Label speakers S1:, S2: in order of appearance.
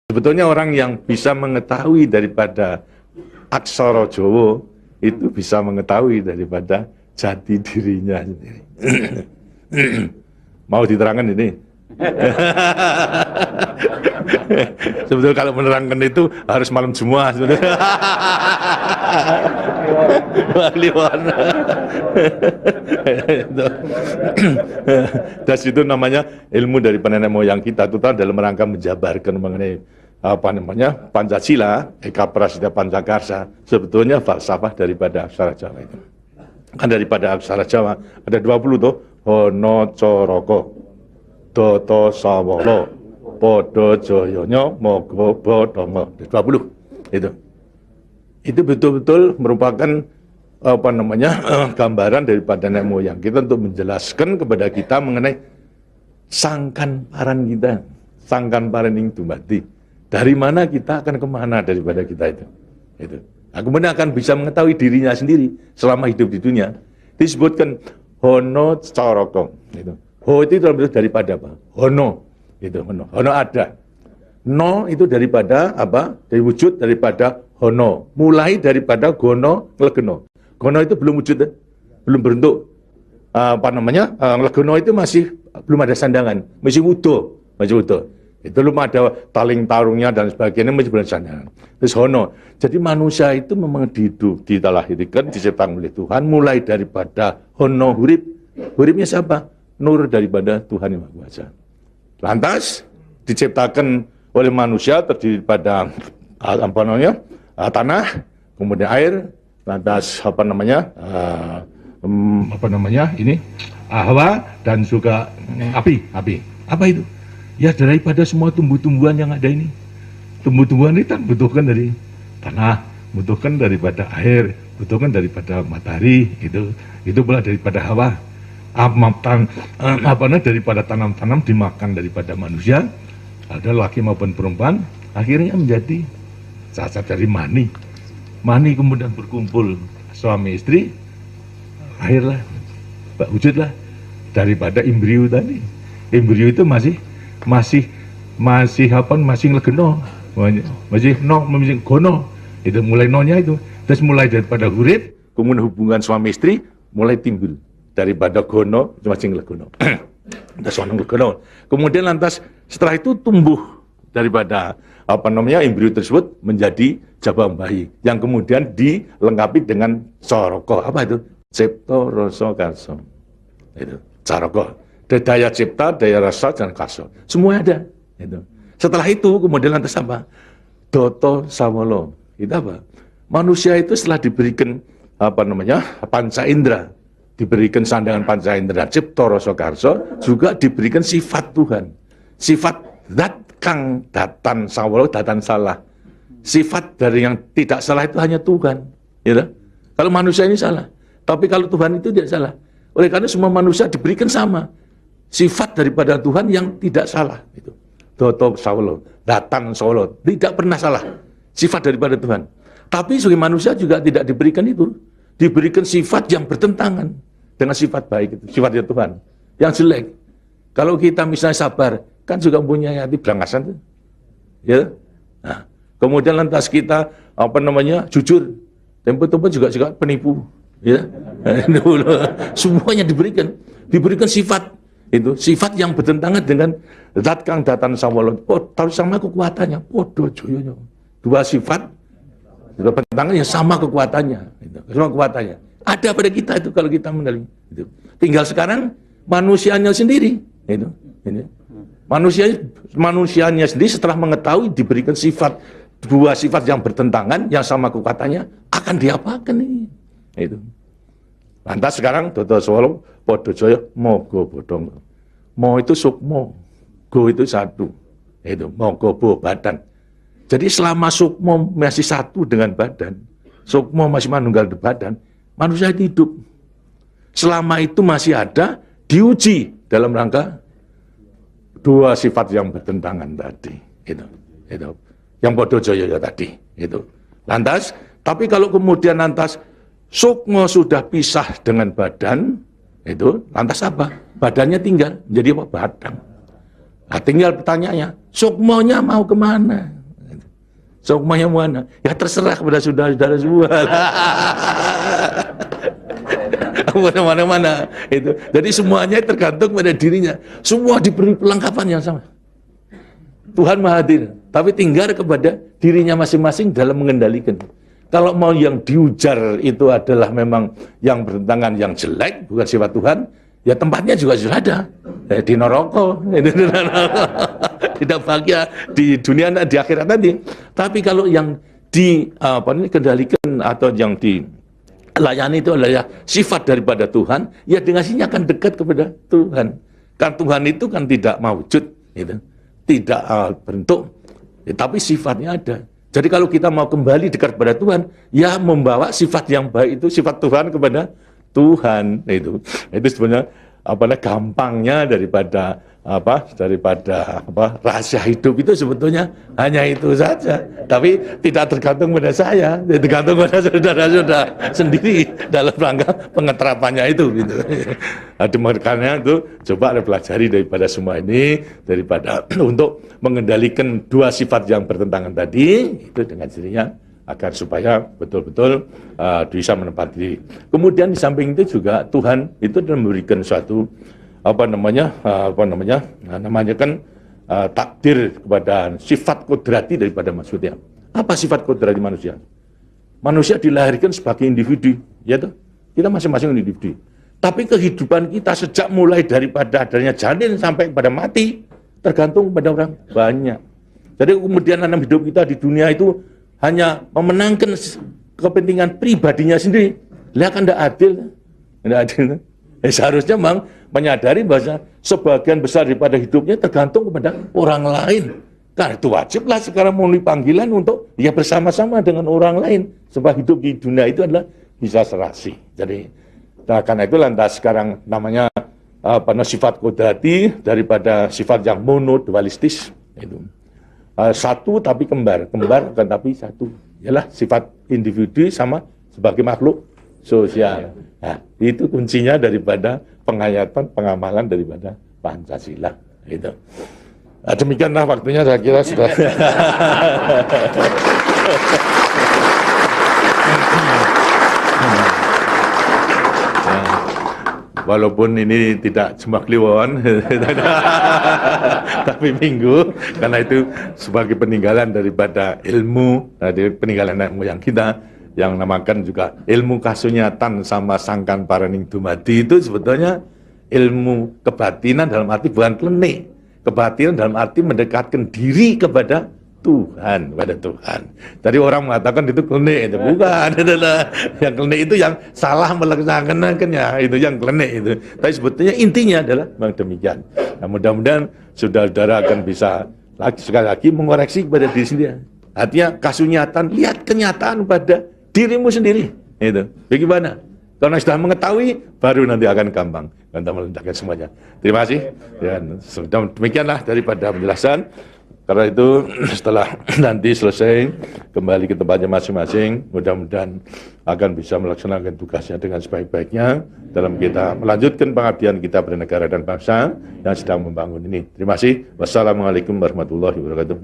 S1: Sebetulnya orang yang bisa mengetahui daripada aksara Jawa itu bisa mengetahui daripada jati dirinya sendiri. Mau diterangkan ini? Sebetulnya kalau menerangkan itu harus malam Jumat sebetulnya. Das itu namanya ilmu dari nenek moyang kita itu dalam rangka menjabarkan mengenai Pancasila, Eka Prasida Pancakarsa, sebetulnya falsafah daripada aksara Jawa itu. Kan daripada aksara Jawa ada 20 tuh, Hono Coroko, Doto Sawolo, Podo Joyonya, Mogo Bodongo, 20 itu. Itu betul-betul merupakan gambaran daripada nenek moyang kita untuk menjelaskan kepada kita mengenai sangkan paran kita, sangkan paran yang tumbati. Dari mana kita akan kemana daripada kita itu. Nah, kemudian akan bisa mengetahui dirinya sendiri selama hidup di dunia. Disebutkan Hono Coroko. Ho itu daripada apa? Hono. Hono ada. No itu daripada apa? Dari wujud daripada Hono. Mulai daripada Gono Legeno. Gono itu belum wujud, belum berbentuk. Legeno itu masih belum ada sandangan, masih utuh. Itu belum ada taling tarungnya dan sebagainya, masih belum sandangan. Terus Hono. Jadi manusia itu memang dilahirkan, diciptakan oleh Tuhan, mulai daripada Hono hurip. Huripnya siapa? Nur daripada Tuhan Yang Maha Kuasa. Lantas diciptakan oleh manusia terdiri pada tanah, kemudian air, lantas Hawa dan juga api. Apa itu? Ya daripada semua tumbuh-tumbuhan yang ada ini. Tumbuh-tumbuhan ini kan butuhkan dari tanah, butuhkan daripada air, butuhkan daripada matahari, itu pula daripada hawa. Daripada tanam-tanam dimakan daripada manusia, ada laki maupun perempuan, akhirnya menjadi cacat dari mani. Mani kemudian berkumpul suami istri, akhirlah wujudlah daripada embrio tadi. Embrio itu masih legeno, masih gono. Itu mulai nonya itu. Terus mulai daripada hurip, kemudian hubungan suami istri mulai timbul daripada gono masing legono. Kemudian lantas setelah itu tumbuh daripada embrio tersebut menjadi jabang bayi yang kemudian dilengkapi dengan coroko. Apa itu? Cipta rasa karsa. Itu coroko. Daya cipta, daya rasa dan karsa. Semua ada. Itu. Setelah itu kemudian lantas apa? Doto sawolo. Itu apa? Manusia itu setelah diberikan panca indera, diberikan sandangan panca indera, cipta rasa karsa, juga diberikan sifat Tuhan. Sifat zat kang datan sawolo, datan salah. Sifat dari yang tidak salah itu hanya Tuhan. Ya, kalau manusia ini salah, tapi kalau Tuhan itu tidak salah. Oleh karena semua manusia diberikan sama sifat daripada Tuhan yang tidak salah. Itu Doto sawolo, datan sawolo, tidak pernah salah. Sifat daripada Tuhan. Tapi sebagai manusia juga tidak diberikan itu. Diberikan sifat yang bertentangan dengan sifat baik itu, sifatnya Tuhan. Yang jelek. Kalau kita misalnya sabar, kan juga punya hati berangasan tuh. Ya. Nah, kemudian lantas kita jujur. Tempo-tempo juga penipu, ya. Semuanya diberikan sifat itu, sifat yang bertentangan dengan zat kang datan sawolo. Tahu sama kekuatannya, podo joyonya. Dua sifat bertentangan yang sama kekuatannya, itu. Sama kekuatannya. Ada pada kita itu kalau kita mengenali itu. Tinggal sekarang manusianya sendiri, itu. Ini. Manusianya sendiri setelah mengetahui diberikan dua sifat yang bertentangan yang sama kekuatannya, akan diapakan ini? Itu. Lantas sekarang Doto Sawolo, Podo Joyo, Mogo Bodong. Mo itu sukmo, go itu satu. Itu Mogo Bo badan. Jadi selama sukmo masih satu dengan badan, sukmo masih manunggal di badan, manusia hidup. Selama itu masih ada, diuji dalam rangka dua sifat yang bertentangan tadi. Itu. Yang Podo Joyo tadi. Itu. Lantas, tapi kalau kemudian lantas sukmo sudah pisah dengan badan, itu lantas apa? Badannya tinggal, jadi apa? Badan. Nah, tinggal pertanyaannya, sukmonya mau kemana? Sokmanya mana? Ya terserah kepada saudara-saudara semua. Mana-mana itu. Jadi semuanya tergantung pada dirinya. Semua diberi perlengkapan yang sama. Tuhan Maha Hadir, tapi tinggal kepada dirinya masing-masing dalam mengendalikan. Kalau mau yang diujar itu adalah memang yang bertentangan yang jelek, bukan sifat Tuhan, ya tempatnya juga sudah ada. Di neraka, tidak bahagia di dunia di akhirat nanti. Tapi kalau yang dikendalikan atau yang dilayani itu adalah sifat daripada Tuhan, ya dengan sini akan dekat kepada Tuhan. Kan Tuhan itu kan tidak mewujud, gitu. Tidak bentuk, ya, tapi sifatnya ada. Jadi kalau kita mau kembali dekat kepada Tuhan, ya membawa sifat yang baik itu, sifat Tuhan kepada Tuhan. Itu sebenarnya gampangnya daripada rahasia hidup itu sebetulnya hanya itu saja. Tapi tidak tergantung pada saya, tergantung pada saudara-saudara sendiri dalam rangka pengeterapannya itu. Gitu. Makanya itu coba pelajari daripada semua ini, daripada untuk mengendalikan dua sifat yang bertentangan tadi itu dengan dirinya, agar supaya betul-betul bisa menempati diri. Kemudian di samping itu juga Tuhan itu memberikan suatu takdir kepada sifat kodrati daripada manusia. Apa sifat kodrati manusia? Manusia dilahirkan sebagai individu, ya toh? Kita masing-masing individu. Tapi kehidupan kita sejak mulai daripada adanya janin sampai pada mati tergantung pada orang banyak. Jadi kemudian dalam hidup kita di dunia itu hanya memenangkan kepentingan pribadinya sendiri. Lihat kan tidak adil. Tidak adil. Seharusnya memang menyadari bahwa sebagian besar daripada hidupnya tergantung kepada orang lain. Karena itu wajiblah sekarang memenuhi panggilan untuk ya bersama-sama dengan orang lain. Sebab hidup di dunia itu adalah bisa serasi. Jadi karena itu lantas sekarang namanya sifat kodrati daripada sifat yang monodualistis itu. Satu tapi kembar kan tapi satu. Ialah sifat individu sama sebagai makhluk sosial. Nah, itu kuncinya daripada penghayatan, pengamalan daripada Pancasila. Itu. Nah, demikianlah waktunya saya kira sudah. Walaupun ini tidak cuma kliwon, tapi minggu, karena itu sebagai peninggalan daripada ilmu, dari peninggalan nenek moyang kita, yang namakan juga ilmu kasunyatan sama sangkan paraning dumadi, itu sebetulnya ilmu kebatinan dalam arti bukan klenik. Kebatinan dalam arti mendekatkan diri kepada Tuhan, pada Tuhan. Tadi orang mengatakan itu klenik, itu bukan. Yang klenik itu yang salah melaksanakannya, itu yang klenik itu. Tapi sebetulnya intinya adalah memang demikian. Nah, mudah-mudahan saudara-saudara akan bisa sekali lagi mengoreksi kepada diri sendiri. Artinya kasunyatan, lihat kenyataan pada dirimu sendiri. Itu. Bagaimana? Karena sudah mengetahui, baru nanti akan gampang untuk meletakkan semuanya. Terima kasih. Dan demikianlah daripada penjelasan. Karena itu setelah nanti selesai kembali ke tempatnya masing-masing, mudah-mudahan akan bisa melaksanakan tugasnya dengan sebaik-baiknya dalam kita melanjutkan pengabdian kita pada negara dan bangsa yang sedang membangun ini. Terima kasih. Wassalamualaikum warahmatullahi wabarakatuh.